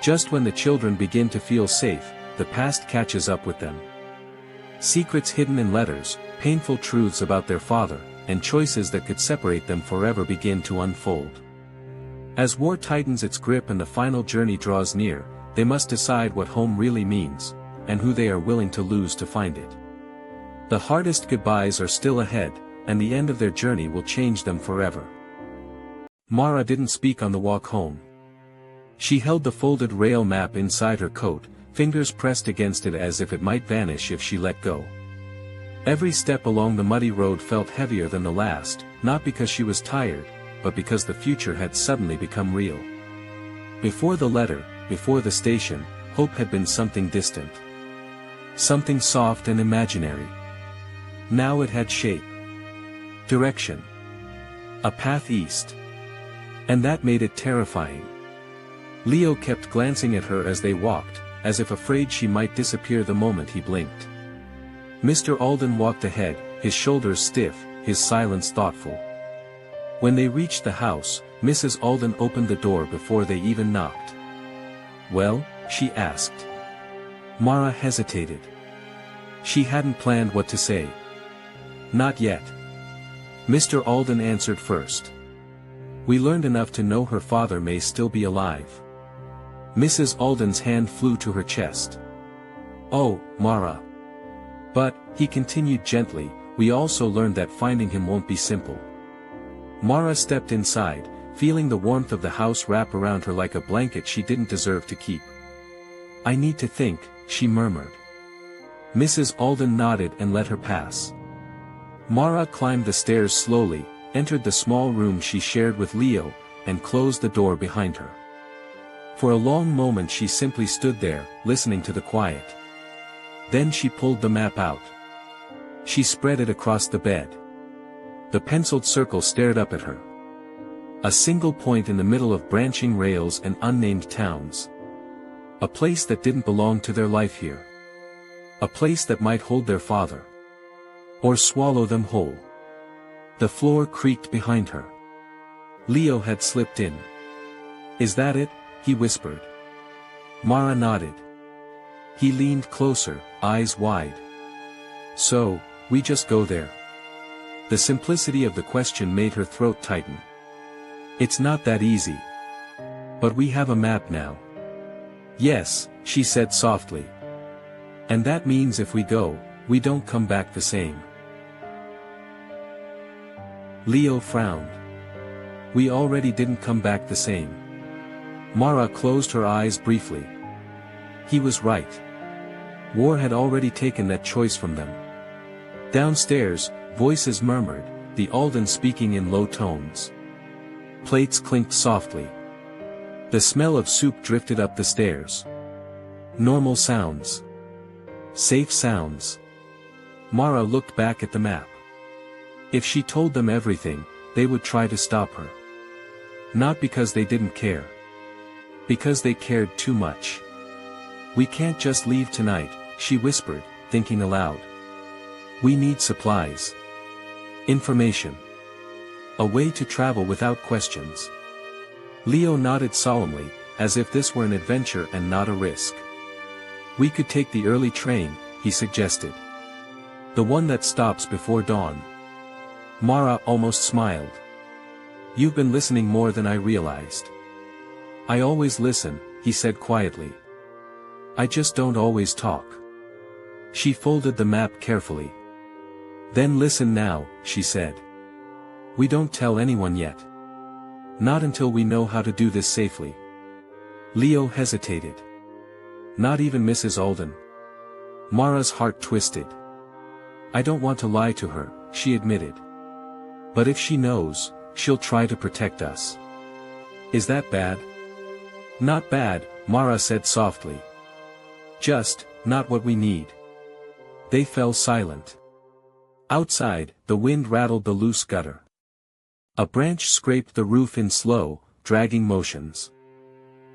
Just when the children begin to feel safe, the past catches up with them. Secrets hidden in letters, painful truths about their father, and choices that could separate them forever begin to unfold. As war tightens its grip and the final journey draws near, they must decide what home really means, and who they are willing to lose to find it. The hardest goodbyes are still ahead, and the end of their journey will change them forever. Mara didn't speak on the walk home. She held the folded rail map inside her coat, fingers pressed against it as if it might vanish if she let go. Every step along the muddy road felt heavier than the last, not because she was tired, but because the future had suddenly become real. Before the letter, before the station, hope had been something distant. Something soft and imaginary. Now it had shape. Direction. A path east. And that made it terrifying. Leo kept glancing at her as they walked, as if afraid she might disappear the moment he blinked. Mr. Alden walked ahead, his shoulders stiff, his silence thoughtful. When they reached the house, Mrs. Alden opened the door before they even knocked. "Well?" she asked. Mara hesitated. She hadn't planned what to say. "Not yet." Mr. Alden answered first. "We learned enough to know her father may still be alive." Mrs. Alden's hand flew to her chest. "Oh, Mara." "But," he continued gently, "we also learned that finding him won't be simple." Mara stepped inside, feeling the warmth of the house wrap around her like a blanket she didn't deserve to keep. "I need to think," she murmured. Mrs. Alden nodded and let her pass. Mara climbed the stairs slowly, entered the small room she shared with Leo, and closed the door behind her. For a long moment she simply stood there, listening to the quiet. Then she pulled the map out. She spread it across the bed. The penciled circle stared up at her. A single point in the middle of branching rails and unnamed towns. A place that didn't belong to their life here. A place that might hold their father. Or swallow them whole. The floor creaked behind her. Leo had slipped in. "Is that it?" he whispered. Mara nodded. He leaned closer, eyes wide. "So, we just go there?" The simplicity of the question made her throat tighten. "It's not that easy. But we have a map now." "Yes," she said softly. "And that means if we go, we don't come back the same." Leo frowned. "We already didn't come back the same." Mara closed her eyes briefly. He was right. War had already taken that choice from them. Downstairs, voices murmured, the Alden speaking in low tones. Plates clinked softly. The smell of soup drifted up the stairs. Normal sounds. Safe sounds. Mara looked back at the map. If she told them everything, they would try to stop her. Not because they didn't care. Because they cared too much. "We can't just leave tonight," she whispered, thinking aloud. "We need supplies. Information. A way to travel without questions." Leo nodded solemnly, as if this were an adventure and not a risk. "We could take the early train," he suggested. "The one that stops before dawn." Mara almost smiled. "You've been listening more than I realized." "I always listen," he said quietly. "I just don't always talk." She folded the map carefully. "Then listen now," she said. "We don't tell anyone yet. Not until we know how to do this safely." Leo hesitated. "Not even Mrs. Alden?" Mara's heart twisted. "I don't want to lie to her," she admitted. "But if she knows, she'll try to protect us." "Is that bad?" "Not bad," Mara said softly. "Just, not what we need." They fell silent. Outside, the wind rattled the loose gutter. A branch scraped the roof in slow, dragging motions.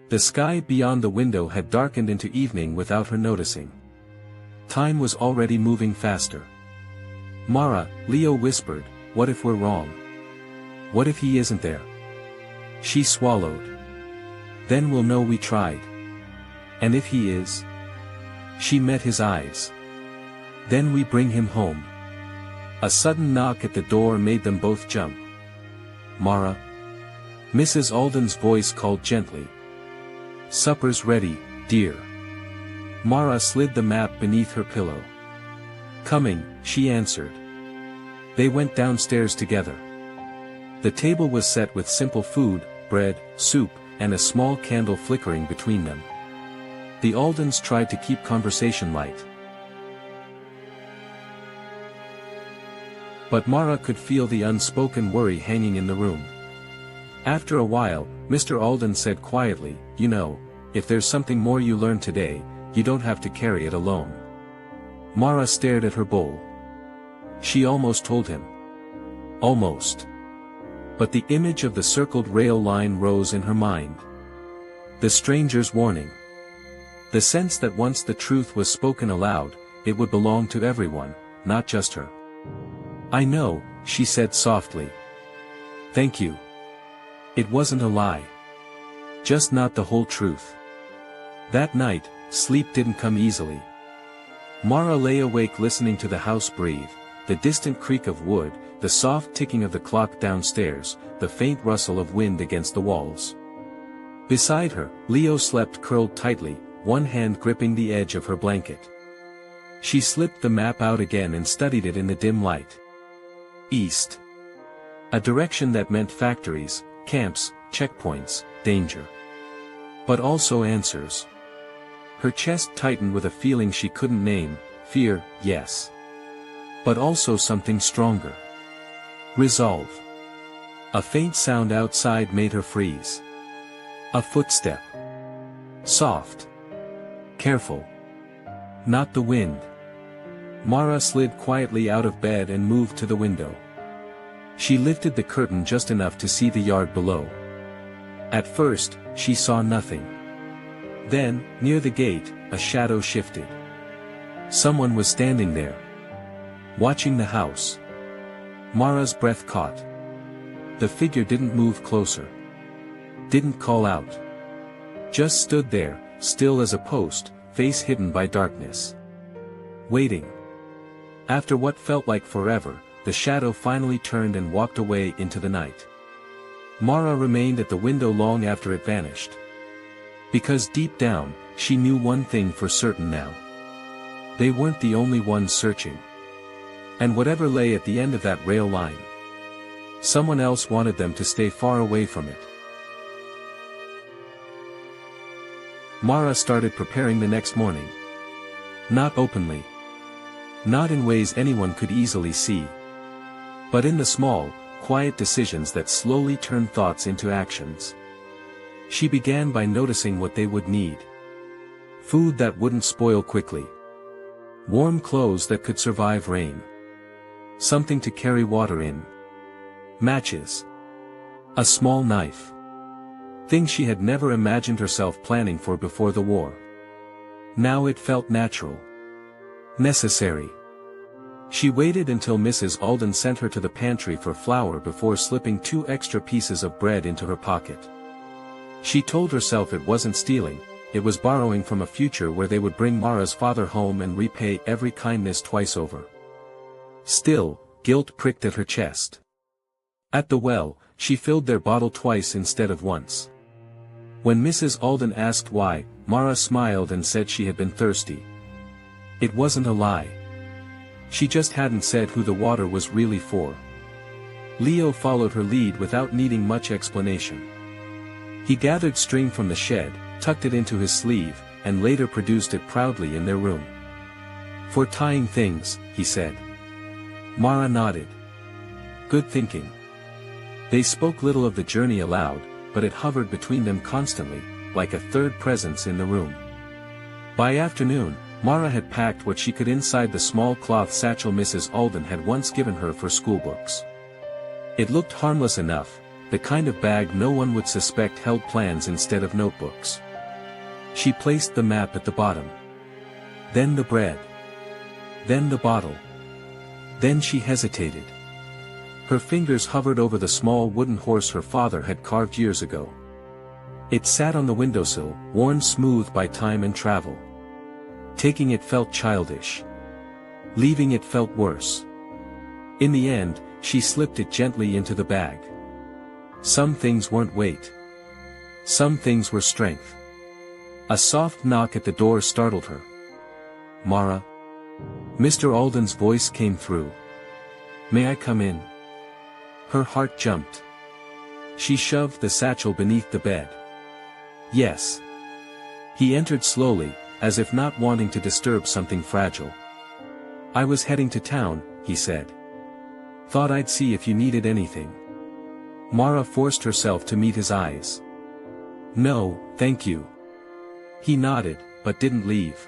The sky beyond the window had darkened into evening without her noticing. Time was already moving faster. "Mara," Leo whispered, "what if we're wrong? What if he isn't there?" She swallowed. "Then we'll know we tried." And if he is? She met his eyes. Then we bring him home. A sudden knock at the door made them both jump. Mara? Mrs. Alden's voice called gently. Supper's ready, dear. Mara slid the map beneath her pillow. Coming, she answered. They went downstairs together. The table was set with simple food, bread, soup, and a small candle flickering between them. The Aldens tried to keep conversation light. But Mara could feel the unspoken worry hanging in the room. After a while, Mr. Alden said quietly, you know, if there's something more you learn today, you don't have to carry it alone. Mara stared at her bowl. She almost told him. Almost. But the image of the circled rail line rose in her mind. The stranger's warning. The sense that once the truth was spoken aloud, it would belong to everyone, not just her. I know, she said softly. Thank you. It wasn't a lie. Just not the whole truth. That night, sleep didn't come easily. Mara lay awake listening to the house breathe, the distant creak of wood, the soft ticking of the clock downstairs, the faint rustle of wind against the walls. Beside her, Leo slept curled tightly, one hand gripping the edge of her blanket. She slipped the map out again and studied it in the dim light. East. A direction that meant factories, camps, checkpoints, danger. But also answers. Her chest tightened with a feeling she couldn't name, fear, yes. But also something stronger. Resolve. A faint sound outside made her freeze. A footstep. Soft. Careful. Not the wind. Mara slid quietly out of bed and moved to the window. She lifted the curtain just enough to see the yard below. At first, she saw nothing. Then, near the gate, a shadow shifted. Someone was standing there. Watching the house. Mara's breath caught. The figure didn't move closer. Didn't call out. Just stood there, still as a post, face hidden by darkness. Waiting. After what felt like forever, the shadow finally turned and walked away into the night. Mara remained at the window long after it vanished. Because deep down, she knew one thing for certain now. They weren't the only ones searching. And whatever lay at the end of that rail line, someone else wanted them to stay far away from it. Mara started preparing the next morning. Not openly. Not in ways anyone could easily see. But in the small, quiet decisions that slowly turned thoughts into actions. She began by noticing what they would need. Food that wouldn't spoil quickly. Warm clothes that could survive rain. Something to carry water in. Matches. A small knife. Things she had never imagined herself planning for before the war. Now it felt natural. Necessary. She waited until Mrs. Alden sent her to the pantry for flour before slipping 2 extra pieces of bread into her pocket. She told herself it wasn't stealing, it was borrowing from a future where they would bring Mara's father home and repay every kindness twice over. Still, guilt pricked at her chest. At the well, she filled their bottle twice instead of once. When Mrs. Alden asked why, Mara smiled and said she had been thirsty. It wasn't a lie. She just hadn't said who the water was really for. Leo followed her lead without needing much explanation. He gathered string from the shed, tucked it into his sleeve, and later produced it proudly in their room. For tying things, he said. Mara nodded. Good thinking. They spoke little of the journey aloud, but it hovered between them constantly, like a third presence in the room. By afternoon, Mara had packed what she could inside the small cloth satchel Mrs. Alden had once given her for schoolbooks. It looked harmless enough, the kind of bag no one would suspect held plans instead of notebooks. She placed the map at the bottom. Then the bread. Then the bottle. Then she hesitated. Her fingers hovered over the small wooden horse her father had carved years ago. It sat on the windowsill, worn smooth by time and travel. Taking it felt childish. Leaving it felt worse. In the end, she slipped it gently into the bag. Some things weren't weight. Some things were strength. A soft knock at the door startled her. "Mara?" Mr. Alden's voice came through. "May I come in?" Her heart jumped. She shoved the satchel beneath the bed. "Yes." He entered slowly, as if not wanting to disturb something fragile. "I was heading to town," he said. "Thought I'd see if you needed anything." Mara forced herself to meet his eyes. "No, thank you." He nodded, but didn't leave.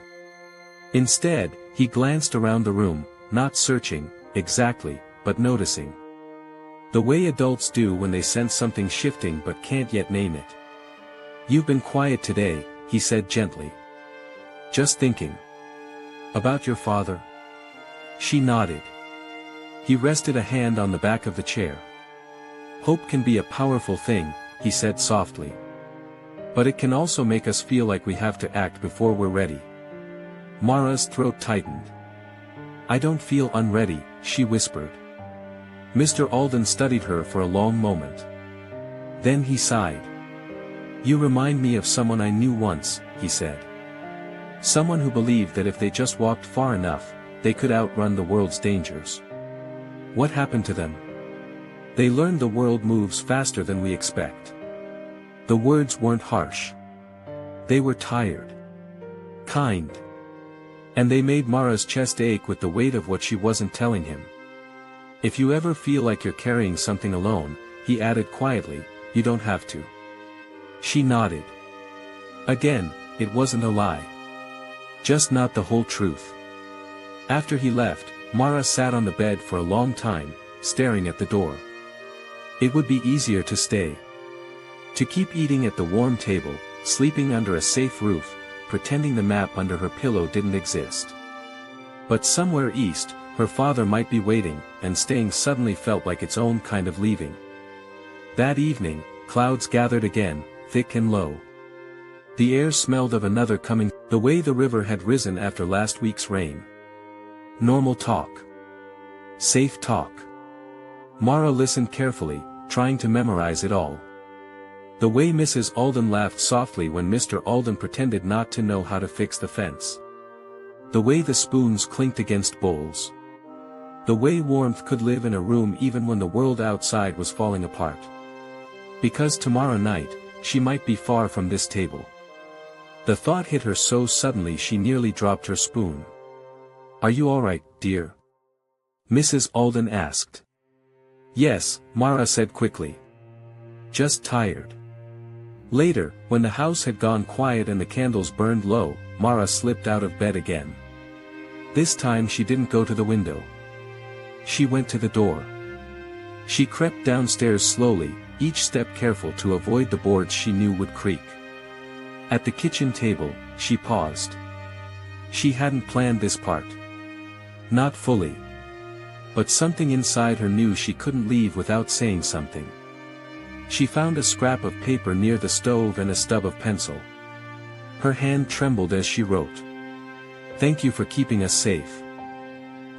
Instead, he glanced around the room, not searching, exactly, but noticing. The way adults do when they sense something shifting but can't yet name it. "You've been quiet today," he said gently. "Just thinking. About your father?" She nodded. He rested a hand on the back of the chair. "Hope can be a powerful thing," he said softly. "But it can also make us feel like we have to act before we're ready." Mara's throat tightened. "I don't feel unready," she whispered. Mr. Alden studied her for a long moment. Then he sighed. "You remind me of someone I knew once," he said. "Someone who believed that if they just walked far enough, they could outrun the world's dangers. What happened to them? They learned the world moves faster than we expect." The words weren't harsh. They were tired. Kind. And they made Mara's chest ache with the weight of what she wasn't telling him. "If you ever feel like you're carrying something alone," he added quietly, "you don't have to." She nodded. Again, it wasn't a lie. Just not the whole truth. After he left, Mara sat on the bed for a long time, staring at the door. It would be easier to stay. To keep eating at the warm table, sleeping under a safe roof, pretending the map under her pillow didn't exist. But somewhere east, her father might be waiting, and staying suddenly felt like its own kind of leaving. That evening, clouds gathered again, thick and low. The air smelled of another coming, the way the river had risen after last week's rain. Normal talk. Safe talk. Mara listened carefully, trying to memorize it all. The way Mrs. Alden laughed softly when Mr. Alden pretended not to know how to fix the fence. The way the spoons clinked against bowls. The way warmth could live in a room even when the world outside was falling apart. Because tomorrow night, she might be far from this table. The thought hit her so suddenly she nearly dropped her spoon. "Are you all right, dear?" Mrs. Alden asked. "Yes," Mara said quickly. "Just tired." Later, when the house had gone quiet and the candles burned low, Mara slipped out of bed again. This time she didn't go to the window. She went to the door. She crept downstairs slowly, each step careful to avoid the boards she knew would creak. At the kitchen table, she paused. She hadn't planned this part. Not fully. But something inside her knew she couldn't leave without saying something. She found a scrap of paper near the stove and a stub of pencil. Her hand trembled as she wrote. "Thank you for keeping us safe.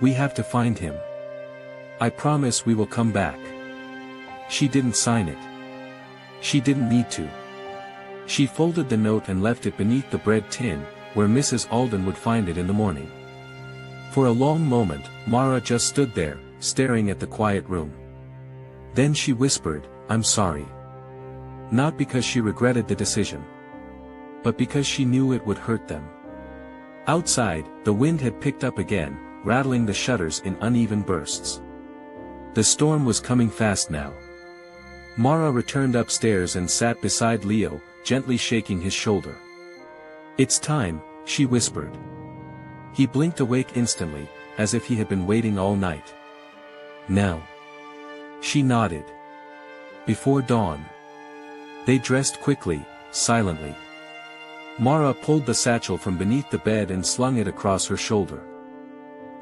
We have to find him. I promise we will come back." She didn't sign it. She didn't need to. She folded the note and left it beneath the bread tin, where Mrs. Alden would find it in the morning. For a long moment, Mara just stood there, staring at the quiet room. Then she whispered, "I'm sorry." Not because she regretted the decision, but because she knew it would hurt them. Outside, the wind had picked up again, rattling the shutters in uneven bursts. The storm was coming fast now. Mara returned upstairs and sat beside Leo, gently shaking his shoulder. "It's time," she whispered. He blinked awake instantly, as if he had been waiting all night. "Now." She nodded. Before dawn. They dressed quickly, silently. Mara pulled the satchel from beneath the bed and slung it across her shoulder.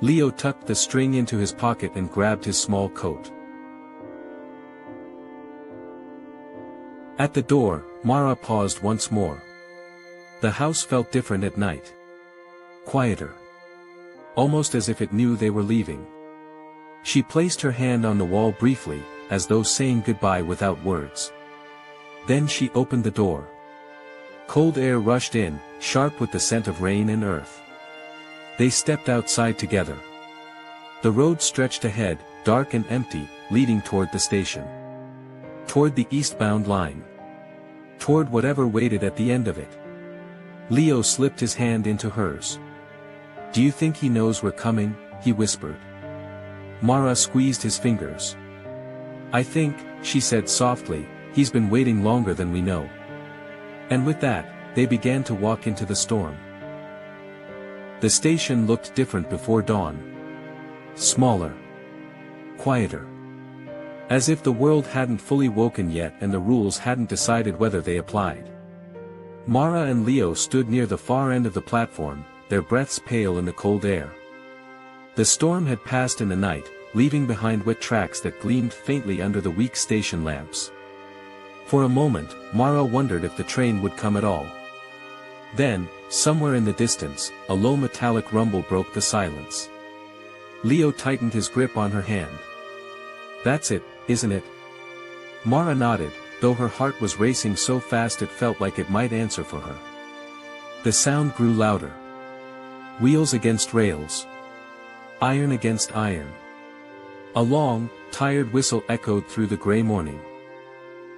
Leo tucked the string into his pocket and grabbed his small coat. At the door, Mara paused once more. The house felt different at night. Quieter. Almost as if it knew they were leaving. She placed her hand on the wall briefly, as though saying goodbye without words. Then she opened the door. Cold air rushed in, sharp with the scent of rain and earth. They stepped outside together. The road stretched ahead, dark and empty, leading toward the station. Toward the eastbound line. Toward whatever waited at the end of it. Leo slipped his hand into hers. "Do you think he knows we're coming?" he whispered. Mara squeezed his fingers. "I think," she said softly, "he's been waiting longer than we know." And with that, they began to walk into the storm. The station looked different before dawn. Smaller. Quieter. As if the world hadn't fully woken yet and the rules hadn't decided whether they applied. Mara and Leo stood near the far end of the platform, their breaths pale in the cold air. The storm had passed in the night, leaving behind wet tracks that gleamed faintly under the weak station lamps. For a moment, Mara wondered if the train would come at all. Then, somewhere in the distance, a low metallic rumble broke the silence. Leo tightened his grip on her hand. "That's it, isn't it?" Mara nodded, though her heart was racing so fast it felt like it might answer for her. The sound grew louder. Wheels against rails. Iron against iron. A long, tired whistle echoed through the gray morning.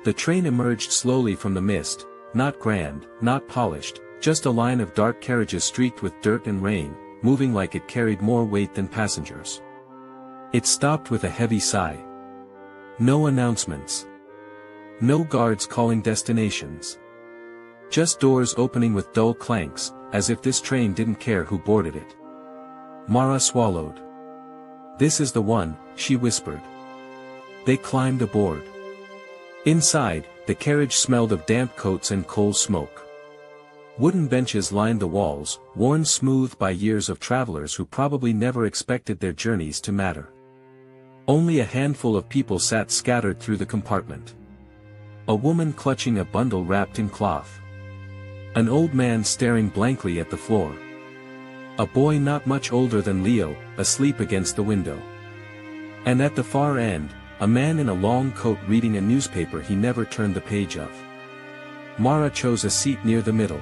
The train emerged slowly from the mist, not grand, not polished, just a line of dark carriages streaked with dirt and rain, moving like it carried more weight than passengers. It stopped with a heavy sigh. No announcements. No guards calling destinations. Just doors opening with dull clanks, as if this train didn't care who boarded it. Mara swallowed. "This is the one," she whispered. They climbed aboard. Inside, the carriage smelled of damp coats and coal smoke. Wooden benches lined the walls, worn smooth by years of travelers who probably never expected their journeys to matter. Only a handful of people sat scattered through the compartment. A woman clutching a bundle wrapped in cloth. An old man staring blankly at the floor. A boy not much older than Leo, asleep against the window. And at the far end, a man in a long coat reading a newspaper he never turned the page of. Mara chose a seat near the middle.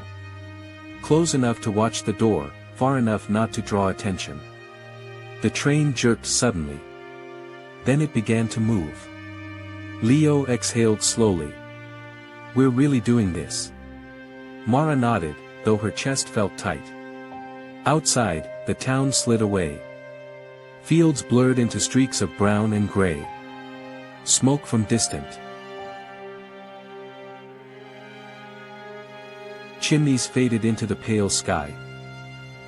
Close enough to watch the door, far enough not to draw attention. The train jerked suddenly. Then it began to move. Leo exhaled slowly. "We're really doing this." Mara nodded, though her chest felt tight. Outside, the town slid away. Fields blurred into streaks of brown and gray. Smoke from distant chimneys faded into the pale sky.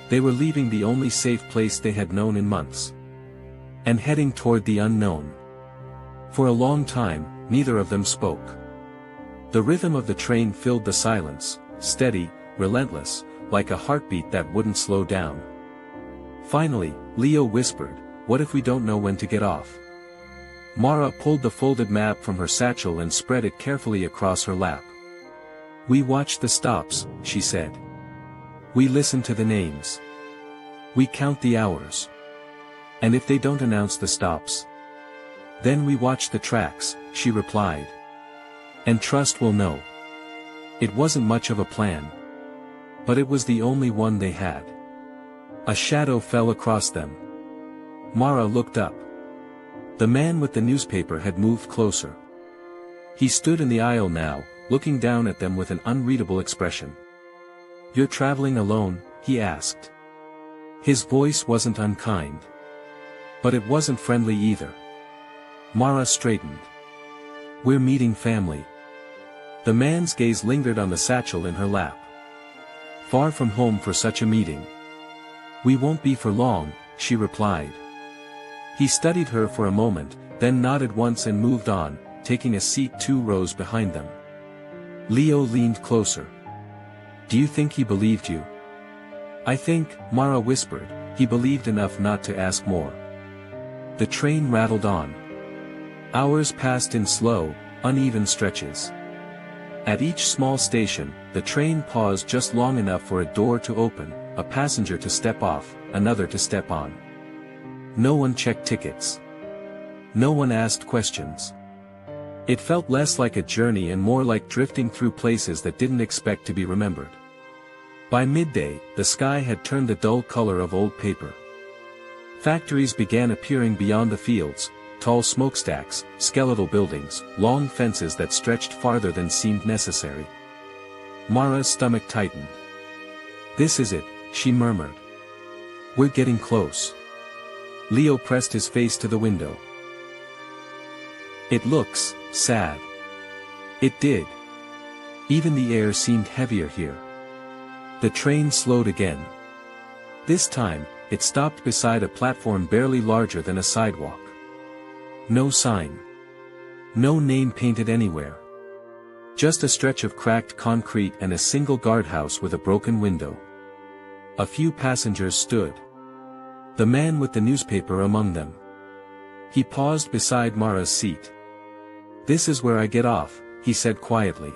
They were leaving the only safe place they had known in months. And heading toward the unknown. For a long time, neither of them spoke. The rhythm of the train filled the silence, steady, relentless, like a heartbeat that wouldn't slow down. Finally, Leo whispered, "What if we don't know when to get off?" Mara pulled the folded map from her satchel and spread it carefully across her lap. "We watch the stops," she said. "We listen to the names. We count the hours. And if they don't announce the stops, then we watch the tracks," she replied. "And trust we'll know." It wasn't much of a plan. But it was the only one they had. A shadow fell across them. Mara looked up. The man with the newspaper had moved closer. He stood in the aisle now, looking down at them with an unreadable expression. "You're traveling alone?" he asked. His voice wasn't unkind. But it wasn't friendly either. Mara straightened. "We're meeting family." The man's gaze lingered on the satchel in her lap. "Far from home for such a meeting." "We won't be for long," she replied. He studied her for a moment, then nodded once and moved on, taking a seat 2 rows behind them. Leo leaned closer. "Do you think he believed you?" "I think," Mara whispered, "he believed enough not to ask more." The train rattled on. Hours passed in slow, uneven stretches. At each small station, the train paused just long enough for a door to open, a passenger to step off, another to step on. No one checked tickets. No one asked questions. It felt less like a journey and more like drifting through places that didn't expect to be remembered. By midday, the sky had turned the dull color of old paper. Factories began appearing beyond the fields, tall smokestacks, skeletal buildings, long fences that stretched farther than seemed necessary. Mara's stomach tightened. "This is it," she murmured. "We're getting close." Leo pressed his face to the window. "It looks sad." It did. Even the air seemed heavier here. The train slowed again. This time, it stopped beside a platform barely larger than a sidewalk. No sign. No name painted anywhere. Just a stretch of cracked concrete and a single guardhouse with a broken window. A few passengers stood. The man with the newspaper among them. He paused beside Mara's seat. "This is where I get off," he said quietly.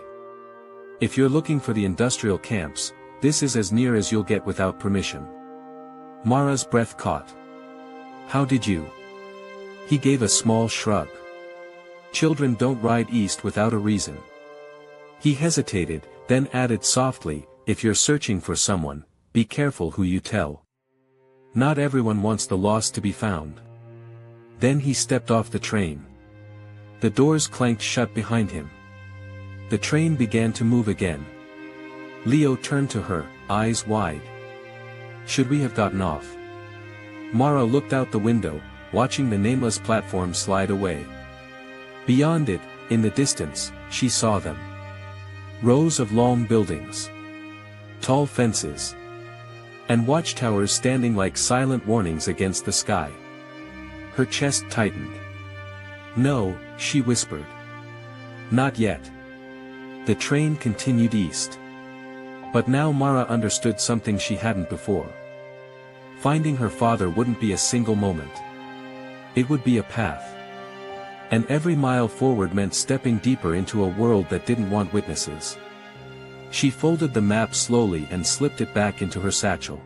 "If you're looking for the industrial camps, this is as near as you'll get without permission." Mara's breath caught. "How did you?" He gave a small shrug. "Children don't ride east without a reason." He hesitated, then added softly, "If you're searching for someone, be careful who you tell. Not everyone wants the lost to be found." Then he stepped off the train. The doors clanked shut behind him. The train began to move again. Leo turned to her, eyes wide. "Should we have gotten off?" Mara looked out the window, watching the nameless platform slide away. Beyond it, in the distance, she saw them. Rows of long buildings. Tall fences. And watchtowers standing like silent warnings against the sky. Her chest tightened. "No," she whispered. "Not yet." The train continued east. But now Mara understood something she hadn't before. Finding her father wouldn't be a single moment. It would be a path. And every mile forward meant stepping deeper into a world that didn't want witnesses. She folded the map slowly and slipped it back into her satchel.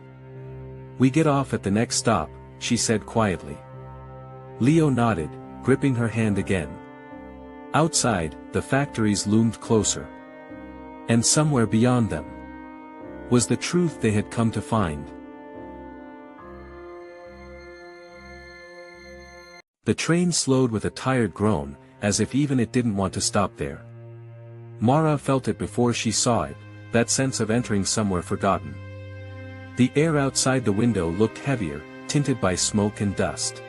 "We get off at the next stop," she said quietly. Leo nodded, gripping her hand again. Outside, the factories loomed closer. And somewhere beyond them was the truth they had come to find. The train slowed with a tired groan, as if even it didn't want to stop there. Mara felt it before she saw it, that sense of entering somewhere forgotten. The air outside the window looked heavier, tinted by smoke and dust.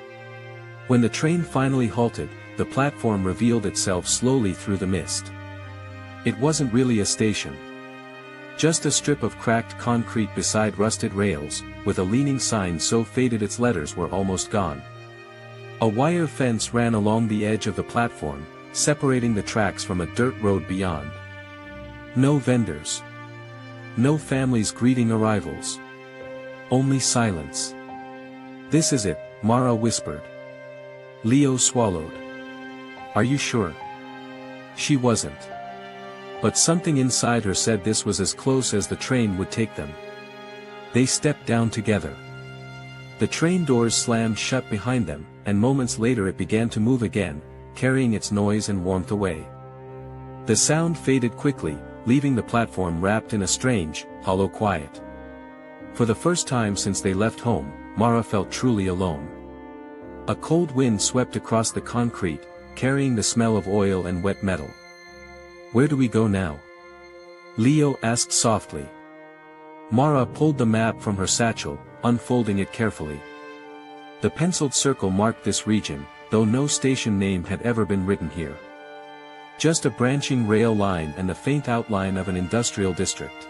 When the train finally halted, the platform revealed itself slowly through the mist. It wasn't really a station. Just a strip of cracked concrete beside rusted rails, with a leaning sign so faded its letters were almost gone. A wire fence ran along the edge of the platform, separating the tracks from a dirt road beyond. No vendors. No families greeting arrivals. Only silence. "This is it," Mara whispered. Leo swallowed. "Are you sure?" She wasn't. But something inside her said this was as close as the train would take them. They stepped down together. The train doors slammed shut behind them, and moments later it began to move again, carrying its noise and warmth away. The sound faded quickly, leaving the platform wrapped in a strange, hollow quiet. For the first time since they left home, Mara felt truly alone. A cold wind swept across the concrete, carrying the smell of oil and wet metal. "Where do we go now?" Leo asked softly. Mara pulled the map from her satchel, unfolding it carefully. The penciled circle marked this region, though no station name had ever been written here. Just a branching rail line and the faint outline of an industrial district.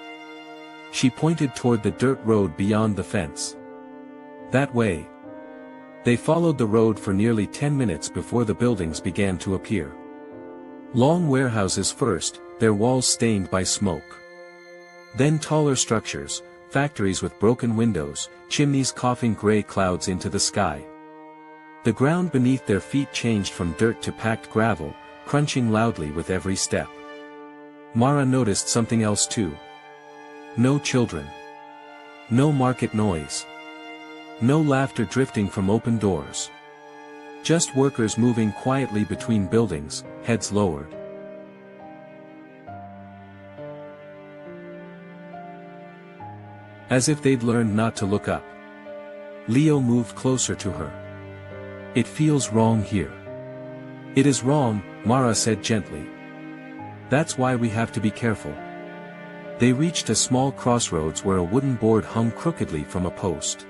She pointed toward the dirt road beyond the fence. "That way." They followed the road for nearly 10 minutes before the buildings began to appear. Long warehouses first, their walls stained by smoke. Then taller structures, factories with broken windows, chimneys coughing gray clouds into the sky. The ground beneath their feet changed from dirt to packed gravel, crunching loudly with every step. Mara noticed something else too. No children. No market noise. No laughter drifting from open doors. Just workers moving quietly between buildings, heads lowered. As if they'd learned not to look up. Leo moved closer to her. It feels wrong here. It is wrong, Mara said gently. That's why we have to be careful. They reached a small crossroads where a wooden board hung crookedly from a post.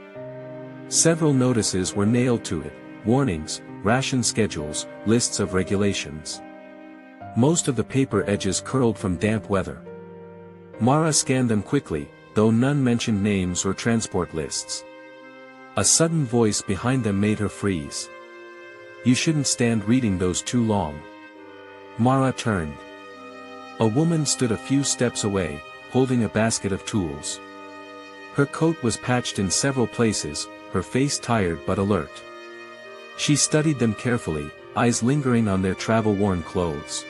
Several notices were nailed to it, warnings, ration schedules, lists of regulations. Most of the paper edges curled from damp weather. Mara scanned them quickly, though none mentioned names or transport lists. A sudden voice behind them made her freeze. You shouldn't stand reading those too long. Mara turned. A woman stood a few steps away, holding a basket of tools. Her coat was patched in several places, her face tired but alert. She studied them carefully, eyes lingering on their travel-worn clothes.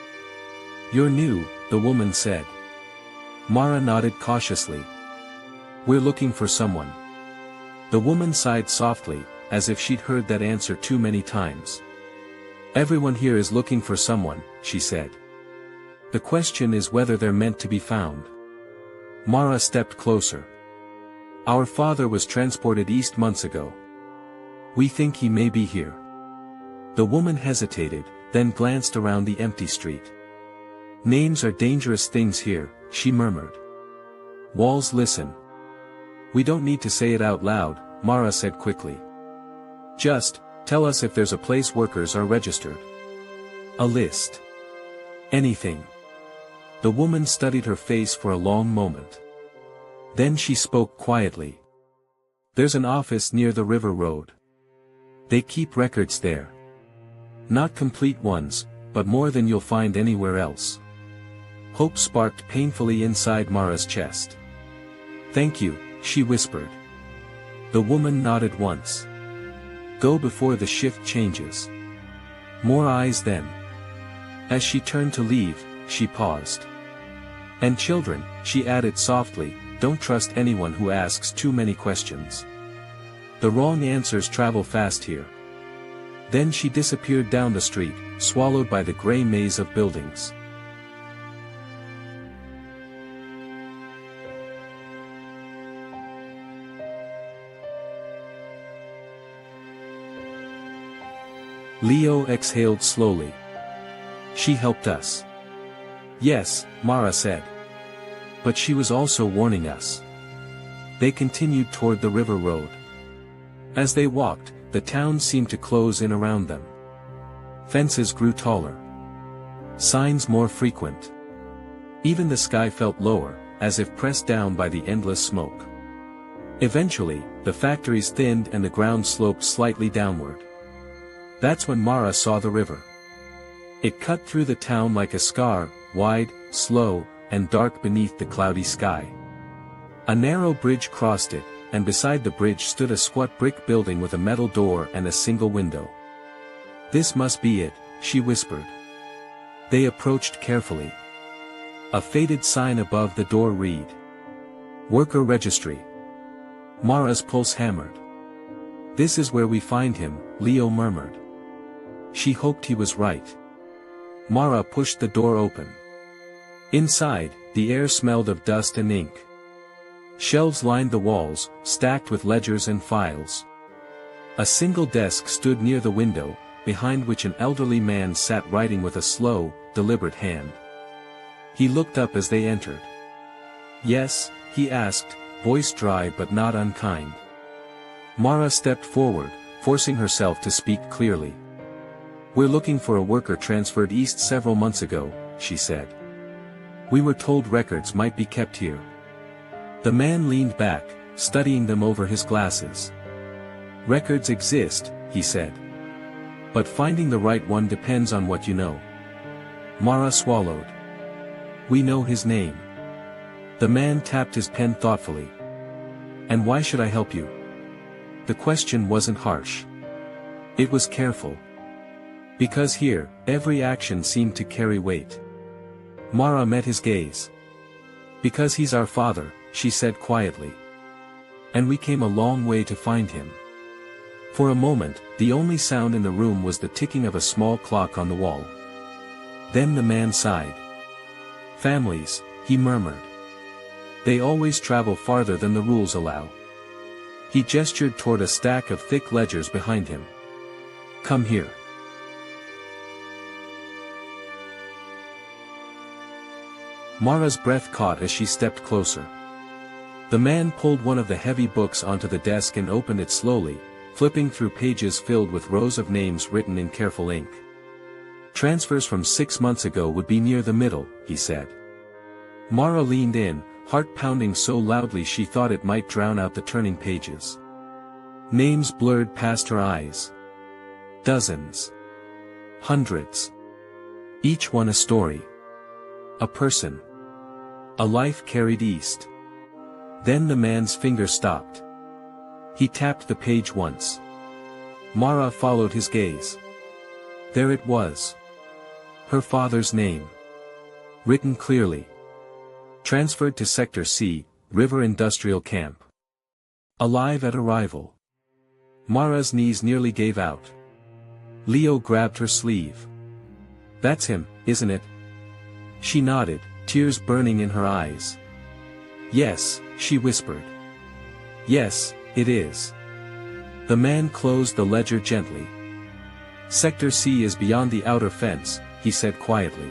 You're new, the woman said. Mara nodded cautiously. We're looking for someone. The woman sighed softly, as if she'd heard that answer too many times. Everyone here is looking for someone, she said. The question is whether they're meant to be found. Mara stepped closer. Our father was transported east months ago. We think he may be here. The woman hesitated, then glanced around the empty street. Names are dangerous things here, she murmured. Walls listen. We don't need to say it out loud, Mara said quickly. Just, tell us if there's a place workers are registered. A list. Anything. The woman studied her face for a long moment. Then she spoke quietly. There's an office near the river road. They keep records there. Not complete ones, but more than you'll find anywhere else. Hope sparked painfully inside Mara's chest. Thank you, she whispered. The woman nodded once. Go before the shift changes. More eyes then. As she turned to leave, she paused. And children, she added softly, don't trust anyone who asks too many questions. The wrong answers travel fast here. Then she disappeared down the street, swallowed by the gray maze of buildings. Leo exhaled slowly. She helped us. Yes, Mara said. But she was also warning us. They continued toward the river road. As they walked, the town seemed to close in around them. Fences grew taller. Signs more frequent. Even the sky felt lower, as if pressed down by the endless smoke. Eventually, the factories thinned and the ground sloped slightly downward. That's when Mara saw the river. It cut through the town like a scar, wide, slow, and dark beneath the cloudy sky. A narrow bridge crossed it, and beside the bridge stood a squat brick building with a metal door and a single window. This must be it, she whispered. They approached carefully. A faded sign above the door read, Worker Registry. Mara's pulse hammered. This is where we find him, Leo murmured. She hoped he was right. Mara pushed the door open. Inside, the air smelled of dust and ink. Shelves lined the walls, stacked with ledgers and files. A single desk stood near the window, behind which an elderly man sat writing with a slow, deliberate hand. He looked up as they entered. Yes, he asked, voice dry but not unkind. Mara stepped forward, forcing herself to speak clearly. We're looking for a worker transferred east several months ago, she said. We were told records might be kept here. The man leaned back, studying them over his glasses. Records exist, he said. But finding the right one depends on what you know. Mara swallowed. We know his name. The man tapped his pen thoughtfully. And why should I help you? The question wasn't harsh. It was careful. Because here, every action seemed to carry weight. Mara met his gaze. Because he's our father, she said quietly. And we came a long way to find him. For a moment, the only sound in the room was the ticking of a small clock on the wall. Then the man sighed. Families, he murmured. They always travel farther than the rules allow. He gestured toward a stack of thick ledgers behind him. Come here. Mara's breath caught as she stepped closer. The man pulled one of the heavy books onto the desk and opened it slowly, flipping through pages filled with rows of names written in careful ink. Transfers from 6 months ago would be near the middle, he said. Mara leaned in, heart pounding so loudly she thought it might drown out the turning pages. Names blurred past her eyes. Dozens. Hundreds. Each one a story. A person. A life carried east. Then the man's finger stopped. He tapped the page once. Mara followed his gaze. There it was. Her father's name. Written clearly. Transferred to Sector C, River Industrial Camp. Alive at arrival. Mara's knees nearly gave out. Leo grabbed her sleeve. That's him, isn't it? She nodded, tears burning in her eyes. Yes, she whispered. Yes, it is. The man closed the ledger gently. Sector C is beyond the outer fence, he said quietly.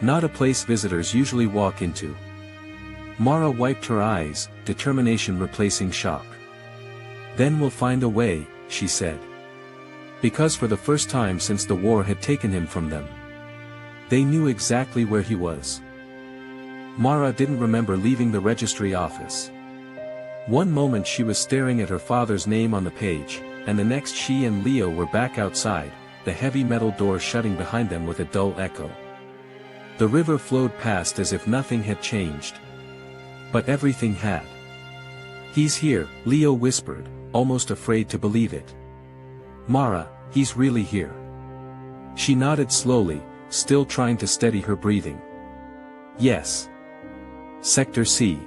Not a place visitors usually walk into. Mara wiped her eyes, determination replacing shock. Then we'll find a way, she said. Because for the first time since the war had taken him from them, they knew exactly where he was. Mara didn't remember leaving the registry office. One moment she was staring at her father's name on the page, and the next she and Leo were back outside, the heavy metal door shutting behind them with a dull echo. The river flowed past as if nothing had changed. But everything had. He's here, Leo whispered, almost afraid to believe it. Mara, he's really here. She nodded slowly, still trying to steady her breathing. Yes. Sector C.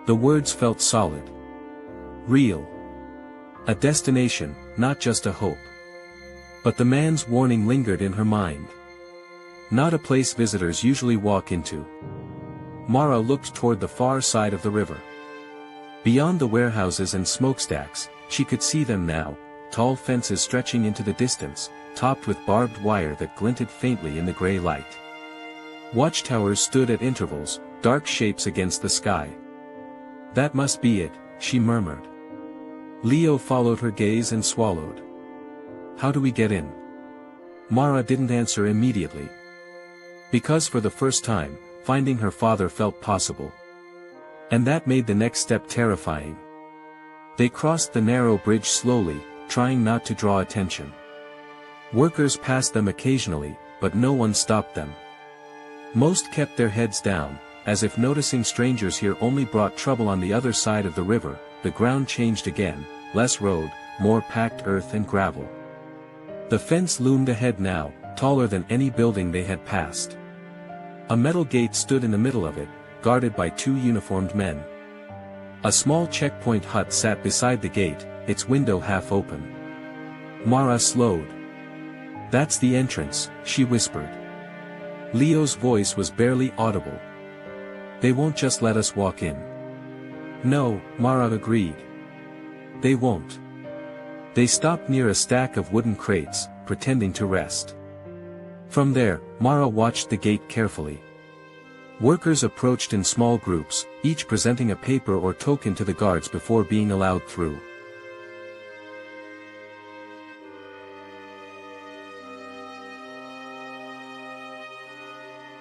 The words felt solid. Real. A destination, not just a hope. But the man's warning lingered in her mind. Not a place visitors usually walk into. Mara looked toward the far side of the river. Beyond the warehouses and smokestacks, she could see them now, tall fences stretching into the distance, topped with barbed wire that glinted faintly in the gray light. Watchtowers stood at intervals, dark shapes against the sky. That must be it, she murmured. Leo followed her gaze and swallowed. How do we get in? Mara didn't answer immediately. Because for the first time, finding her father felt possible. And that made the next step terrifying. They crossed the narrow bridge slowly, trying not to draw attention. Workers passed them occasionally, but no one stopped them. Most kept their heads down, as if noticing strangers here only brought trouble. On the other side of the river, the ground changed again, less road, more packed earth and gravel. The fence loomed ahead now, taller than any building they had passed. A metal gate stood in the middle of it, guarded by 2 uniformed men. A small checkpoint hut sat beside the gate, its window half open. Mara slowed. That's the entrance, she whispered. Leo's voice was barely audible. They won't just let us walk in. No, Mara agreed. They won't. They stopped near a stack of wooden crates, pretending to rest. From there, Mara watched the gate carefully. Workers approached in small groups, each presenting a paper or token to the guards before being allowed through.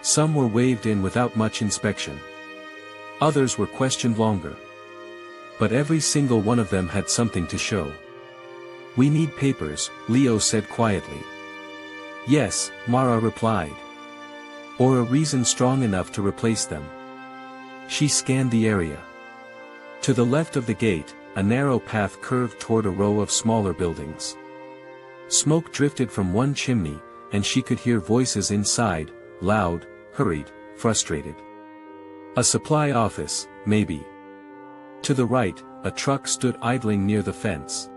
Some were waved in without much inspection. Others were questioned longer. But every single one of them had something to show. We need papers, Leo said quietly. Yes, Mara replied. Or a reason strong enough to replace them. She scanned the area. To the left of the gate, a narrow path curved toward a row of smaller buildings. Smoke drifted from one chimney, and she could hear voices inside, loud, hurried, frustrated. A supply office, maybe. To the right, a truck stood idling near the fence.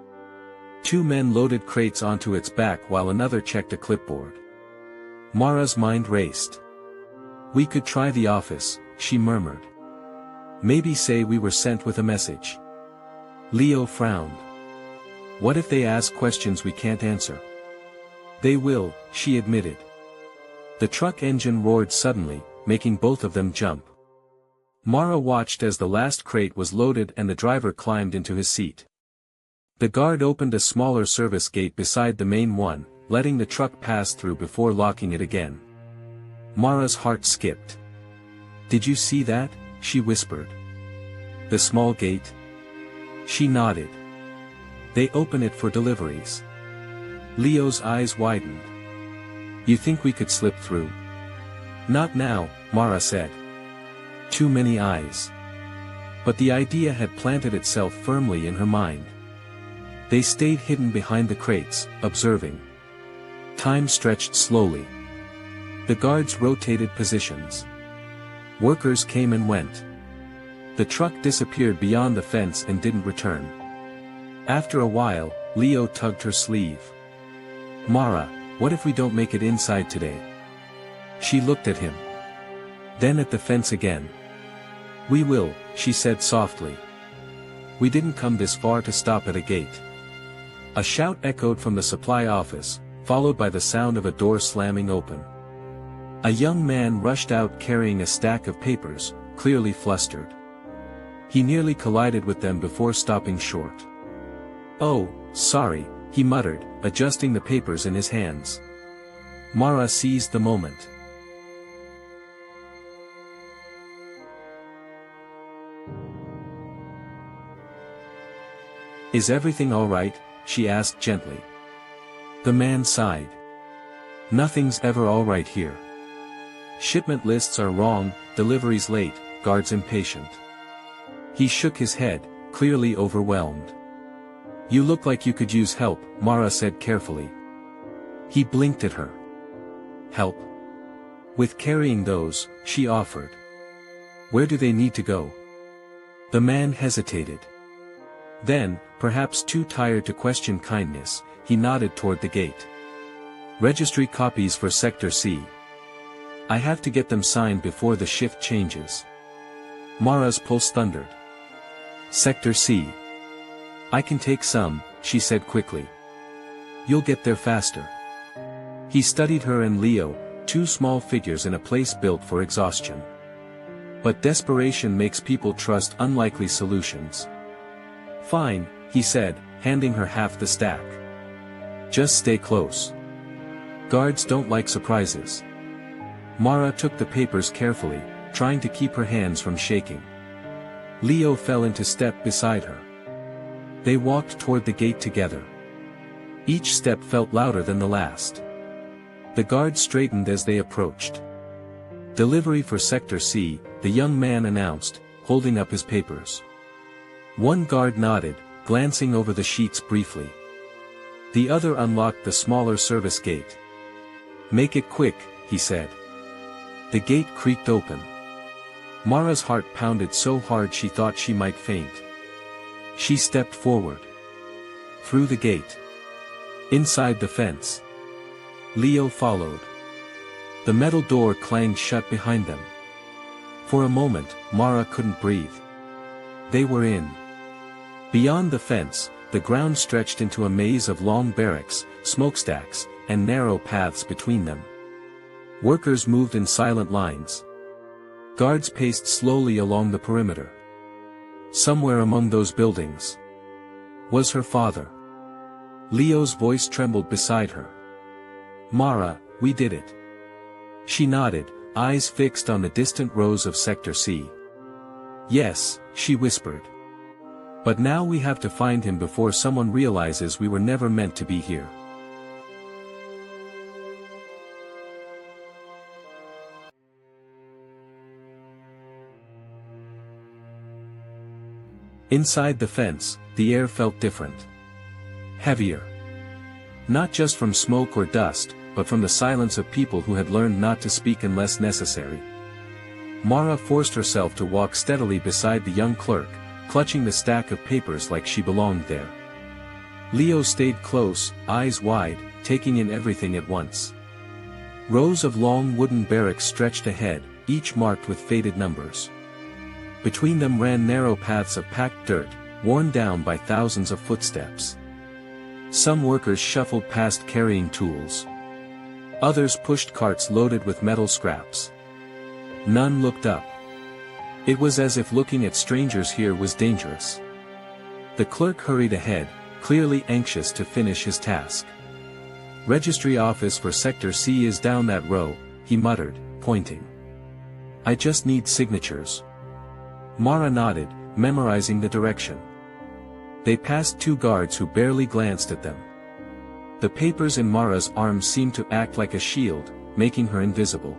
Two men loaded crates onto its back while another checked a clipboard. Mara's mind raced. We could try the office, she murmured. Maybe say we were sent with a message. Leo frowned. What if they ask questions we can't answer? They will, she admitted. The truck engine roared suddenly, making both of them jump. Mara watched as the last crate was loaded and the driver climbed into his seat. The guard opened a smaller service gate beside the main one, letting the truck pass through before locking it again. Mara's heart skipped. Did you see that? She whispered. The small gate? She nodded. They open it for deliveries. Leo's eyes widened. You think we could slip through? Not now, Mara said. Too many eyes. But the idea had planted itself firmly in her mind. They stayed hidden behind the crates, observing. Time stretched slowly. The guards rotated positions. Workers came and went. The truck disappeared beyond the fence and didn't return. After a while, Leo tugged her sleeve. Mara, what if we don't make it inside today? She looked at him. Then at the fence again. We will, she said softly. We didn't come this far to stop at a gate. A shout echoed from the supply office, followed by the sound of a door slamming open. A young man rushed out carrying a stack of papers, clearly flustered. He nearly collided with them before stopping short. Oh, sorry, he muttered, adjusting the papers in his hands. Mara seized the moment. Is everything all right? She asked gently. The man sighed. Nothing's ever all right here. Shipment lists are wrong, deliveries late, guards impatient. He shook his head, clearly overwhelmed. You look like you could use help, Mara said carefully. He blinked at her. Help? With carrying those, she offered. Where do they need to go? The man hesitated. Then, perhaps too tired to question kindness, he nodded toward the gate. Registry copies for Sector C. I have to get them signed before the shift changes. Mara's pulse thundered. Sector C. I can take some, she said quickly. You'll get there faster. He studied her and Leo, two small figures in a place built for exhaustion. But desperation makes people trust unlikely solutions. Fine, he said, handing her half the stack. Just stay close. Guards don't like surprises. Mara took the papers carefully, trying to keep her hands from shaking. Leo fell into step beside her. They walked toward the gate together. Each step felt louder than the last. The guard straightened as they approached. Delivery for Sector C, the young man announced, holding up his papers. One guard nodded, glancing over the sheets briefly. The other unlocked the smaller service gate. Make it quick, he said. The gate creaked open. Mara's heart pounded so hard she thought she might faint. She stepped forward. Through the gate. Inside the fence. Leo followed. The metal door clanged shut behind them. For a moment, Mara couldn't breathe. They were in. Beyond the fence, the ground stretched into a maze of long barracks, smokestacks, and narrow paths between them. Workers moved in silent lines. Guards paced slowly along the perimeter. Somewhere among those buildings was her father. Leo's voice trembled beside her. Mara, we did it. She nodded, eyes fixed on the distant rows of Sector C. Yes, she whispered. But now we have to find him before someone realizes we were never meant to be here. Inside the fence, the air felt different. Heavier. Not just from smoke or dust, but from the silence of people who had learned not to speak unless necessary. Mara forced herself to walk steadily beside the young clerk, clutching the stack of papers like she belonged there. Leo stayed close, eyes wide, taking in everything at once. Rows of long wooden barracks stretched ahead, each marked with faded numbers. Between them ran narrow paths of packed dirt, worn down by thousands of footsteps. Some workers shuffled past carrying tools. Others pushed carts loaded with metal scraps. None looked up. It was as if looking at strangers here was dangerous. The clerk hurried ahead, clearly anxious to finish his task. "Registry office for Sector C is down that row," he muttered, pointing. "I just need signatures." Mara nodded, memorizing the direction. They passed two guards who barely glanced at them. The papers in Mara's arms seemed to act like a shield, making her invisible.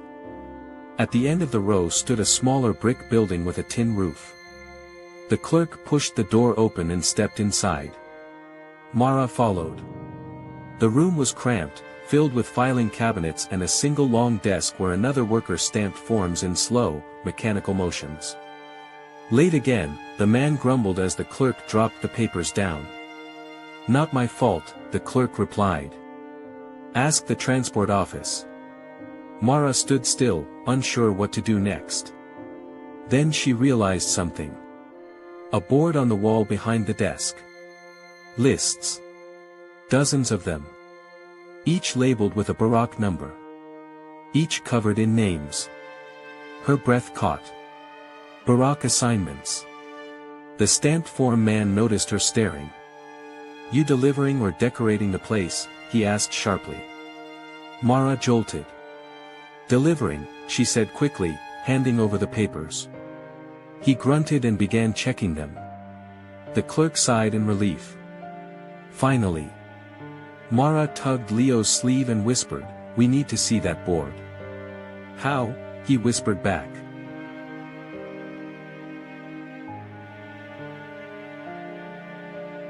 At the end of the row stood a smaller brick building with a tin roof. The clerk pushed the door open and stepped inside. Mara followed. The room was cramped, filled with filing cabinets and a single long desk where another worker stamped forms in slow, mechanical motions. "Late again," the man grumbled as the clerk dropped the papers down. "Not my fault," the clerk replied. "Ask the transport office." Mara stood still, unsure what to do next. Then she realized something. A board on the wall behind the desk. Lists. Dozens of them. Each labeled with a Barak number. Each covered in names. Her breath caught. Barak assignments. The stamped form man noticed her staring. "You delivering or decorating the place?" he asked sharply. Mara jolted. "Delivering," she said quickly, handing over the papers. He grunted and began checking them. The clerk sighed in relief. Finally. Mara tugged Leo's sleeve and whispered, "We need to see that board." "How?" he whispered back.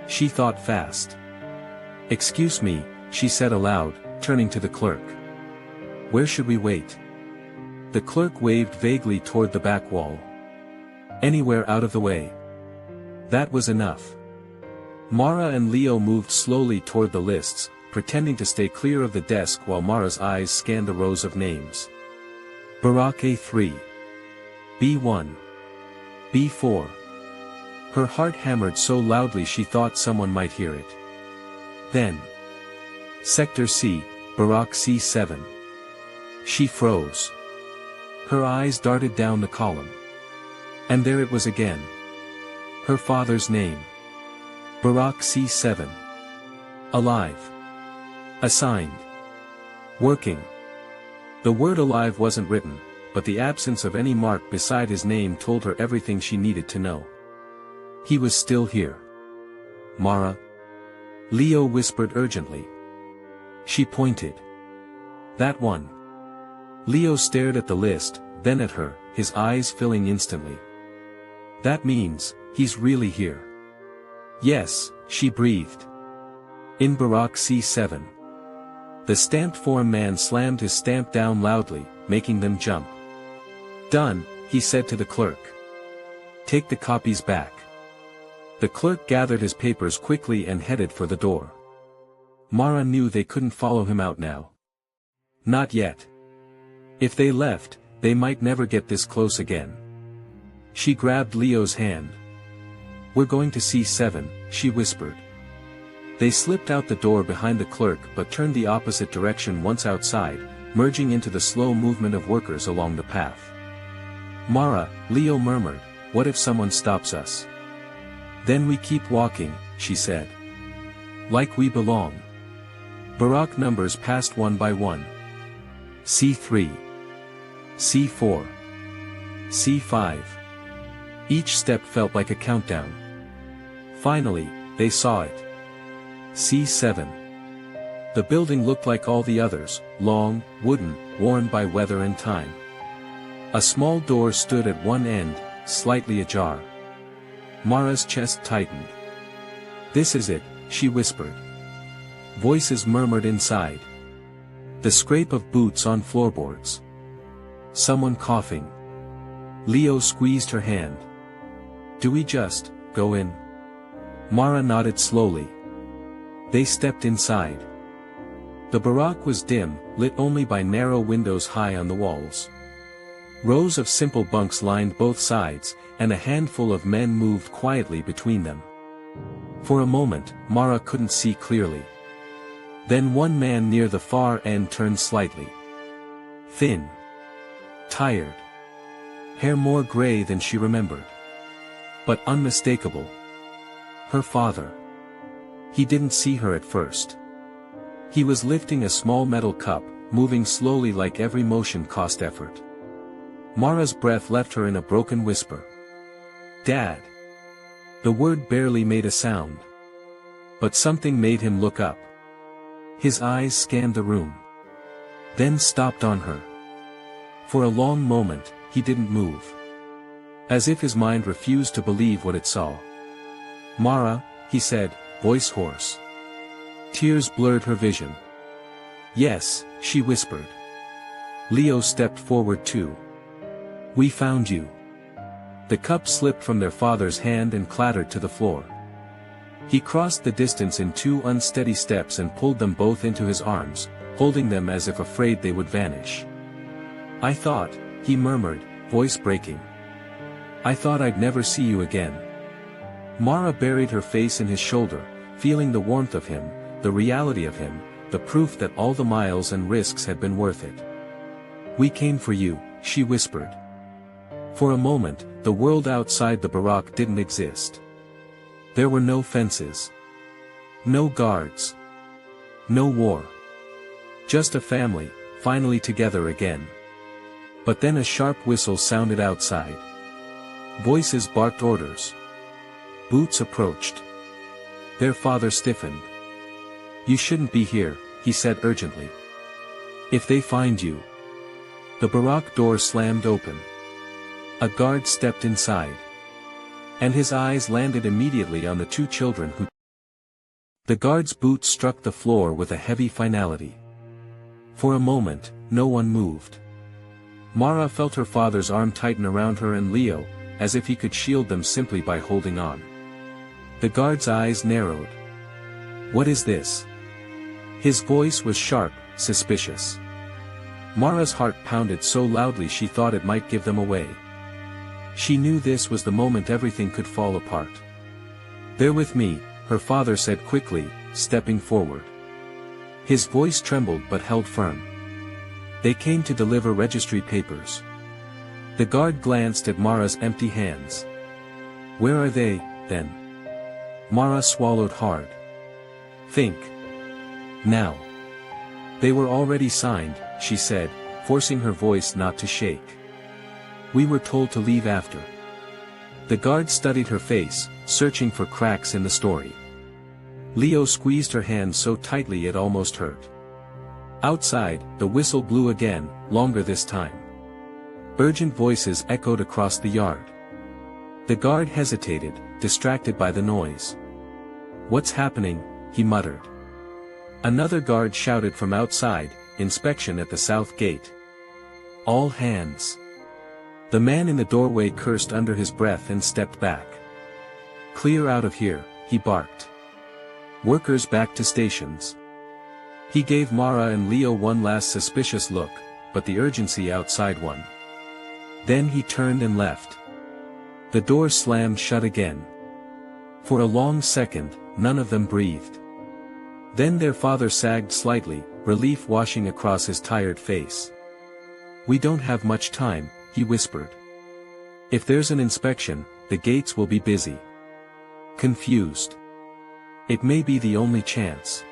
She thought fast. "Excuse me," she said aloud, turning to the clerk. "Where should we wait?" The clerk waved vaguely toward the back wall. "Anywhere out of the way." That was enough. Mara and Leo moved slowly toward the lists, pretending to stay clear of the desk while Mara's eyes scanned the rows of names. Barak A3. B1. B4. Her heart hammered so loudly she thought someone might hear it. Then. Sector C, Barak C7. She froze. Her eyes darted down the column. And there it was again. Her father's name. Barak C7. Alive. Assigned. Working. The word alive wasn't written, but the absence of any mark beside his name told her everything she needed to know. He was still here. "Mara?" Leo whispered urgently. She pointed. "That one." Leo stared at the list, then at her, his eyes filling instantly. "That means, he's really here." "Yes," she breathed. "In Barak C7. The stamped form man slammed his stamp down loudly, making them jump. "Done," he said to the clerk. "Take the copies back." The clerk gathered his papers quickly and headed for the door. Mara knew they couldn't follow him out now. Not yet. If they left, they might never get this close again. She grabbed Leo's hand. "We're going to C7, she whispered. They slipped out the door behind the clerk but turned the opposite direction once outside, merging into the slow movement of workers along the path. "Mara," Leo murmured, "what if someone stops us?" "Then we keep walking," she said. "Like we belong." Barak numbers passed one by one. C3. C4. C5. Each step felt like a countdown. Finally, they saw it. C7. The building looked like all the others, long, wooden, worn by weather and time. A small door stood at one end, slightly ajar. Mara's chest tightened. "This is it," she whispered. Voices murmured inside. The scrape of boots on floorboards. Someone coughing. Leo squeezed her hand. Do we just go in? Mara nodded slowly. They stepped inside. The barack was dim, lit only by narrow windows high on the walls. Rows of simple bunks lined both sides, and a handful of men moved quietly between them. For a moment, Mara couldn't see clearly. Then one man near the far end turned slightly. Thin. Tired. Hair more gray than she remembered. But unmistakable. Her father. He didn't see her at first. He was lifting a small metal cup, moving slowly like every motion cost effort. Mara's breath left her in a broken whisper. Dad. The word barely made a sound. But something made him look up. His eyes scanned the room. Then stopped on her. For a long moment, he didn't move. As if his mind refused to believe what it saw. Mara, he said, voice hoarse. Tears blurred her vision. Yes, she whispered. Leo stepped forward too. We found you. The cup slipped from their father's hand and clattered to the floor. He crossed the distance in 2 unsteady steps and pulled them both into his arms, holding them as if afraid they would vanish. I thought, he murmured, voice breaking. I thought I'd never see you again. Mara buried her face in his shoulder, feeling the warmth of him, the reality of him, the proof that all the miles and risks had been worth it. We came for you, she whispered. For a moment, the world outside the barack didn't exist. There were no fences. No guards. No war. Just a family, finally together again. But then a sharp whistle sounded outside. Voices barked orders. Boots approached. Their father stiffened. You shouldn't be here, he said urgently. If they find you. The barack door slammed open. A guard stepped inside. And his eyes landed immediately on the 2 children who. The guard's boot struck the floor with a heavy finality. For a moment, no one moved. Mara felt her father's arm tighten around her and Leo, as if he could shield them simply by holding on. The guard's eyes narrowed. What is this? His voice was sharp, suspicious. Mara's heart pounded so loudly she thought it might give them away. She knew this was the moment everything could fall apart. They're with me, her father said quickly, stepping forward. His voice trembled but held firm. They came to deliver registry papers. The guard glanced at Mara's empty hands. Where are they, then? Mara swallowed hard. Think. Now. They were already signed, she said, forcing her voice not to shake. We were told to leave after. The guard studied her face, searching for cracks in the story. Leo squeezed her hand so tightly it almost hurt. Outside, the whistle blew again, longer this time. Urgent voices echoed across the yard. The guard hesitated, distracted by the noise. What's happening? He muttered. Another guard shouted from outside, inspection at the south gate. All hands. The man in the doorway cursed under his breath and stepped back. Clear out of here, he barked. Workers back to stations. He gave Mara and Leo one last suspicious look, but the urgency outside won. Then he turned and left. The door slammed shut again. For a long second, none of them breathed. Then their father sagged slightly, relief washing across his tired face. We don't have much time, he whispered. If there's an inspection, the gates will be busy. Confused. It may be the only chance.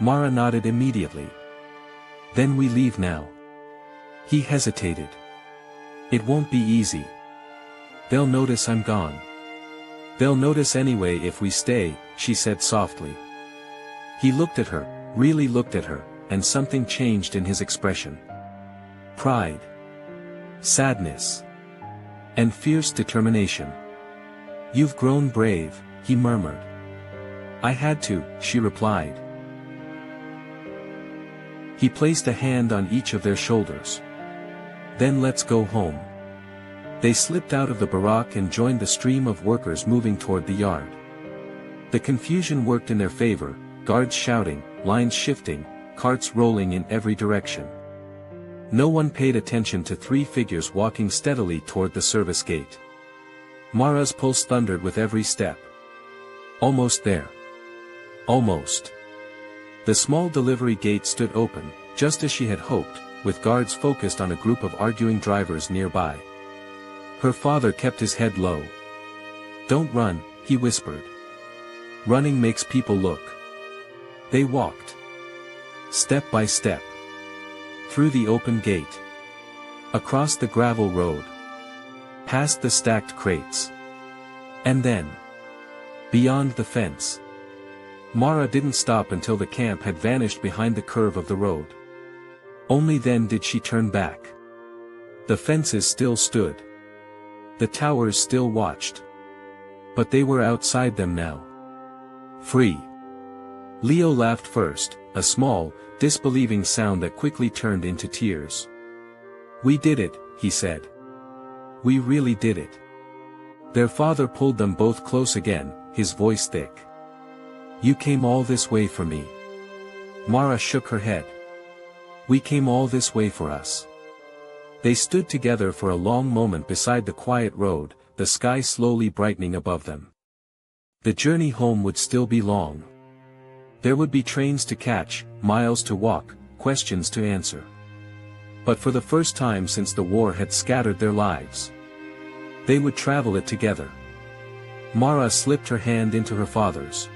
Mara nodded immediately. Then we leave now. He hesitated. It won't be easy. They'll notice I'm gone. They'll notice anyway if we stay, she said softly. He looked at her, really looked at her, and something changed in his expression. Pride. Sadness. And fierce determination. You've grown brave, he murmured. I had to, she replied. He placed a hand on each of their shoulders. Then let's go home. They slipped out of the barack and joined the stream of workers moving toward the yard. The confusion worked in their favor, guards shouting, lines shifting, carts rolling in every direction. No one paid attention to three figures walking steadily toward the service gate. Mara's pulse thundered with every step. Almost there. Almost. The small delivery gate stood open, just as she had hoped, with guards focused on a group of arguing drivers nearby. Her father kept his head low. "Don't run," he whispered. "Running makes people look." They walked. Step by step. Through the open gate. Across the gravel road. Past the stacked crates. And then. Beyond the fence. Mara didn't stop until the camp had vanished behind the curve of the road. Only then did she turn back. The fences still stood. The towers still watched. But they were outside them now. Free. Leo laughed first, a small, disbelieving sound that quickly turned into tears. "We did it," he said. "We really did it." Their father pulled them both close again, his voice thick. "You came all this way for me." Mara shook her head. "We came all this way for us." They stood together for a long moment beside the quiet road, the sky slowly brightening above them. The journey home would still be long. There would be trains to catch, miles to walk, questions to answer. But for the first time since the war had scattered their lives, they would travel it together. Mara slipped her hand into her father's.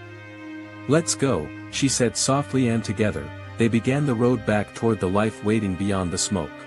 "Let's go," she said softly, and together, they began the road back toward the life waiting beyond the smoke.